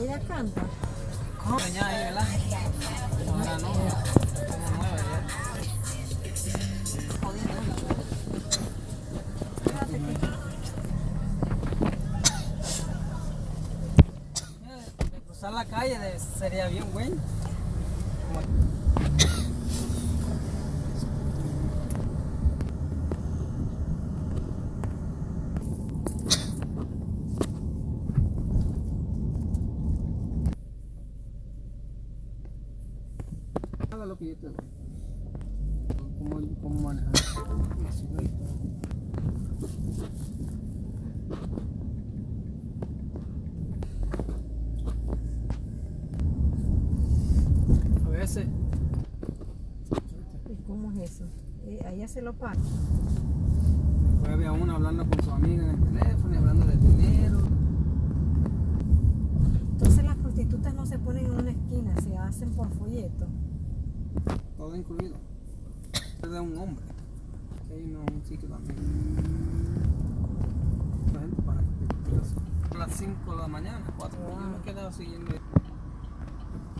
Ella canta. ¿Cómo? Ya ahí, ¿verdad? Ahora no. Como nueva ya. Fíjate que De cruzar la calle sería bien bueno. Haga lo que yo te doy. ¿Cómo manejar? A veces. ¿y cómo es eso? A ella se lo paga. Después había uno hablando con su amiga en el teléfono y hablando de dinero. Entonces las prostitutas no se ponen en una esquina, se hacen por folleto. Todo incluido. Es de un hombre. Que hay un sitio también. La gente para a las 5 de la mañana, 4. Yo me he quedado siguiendo.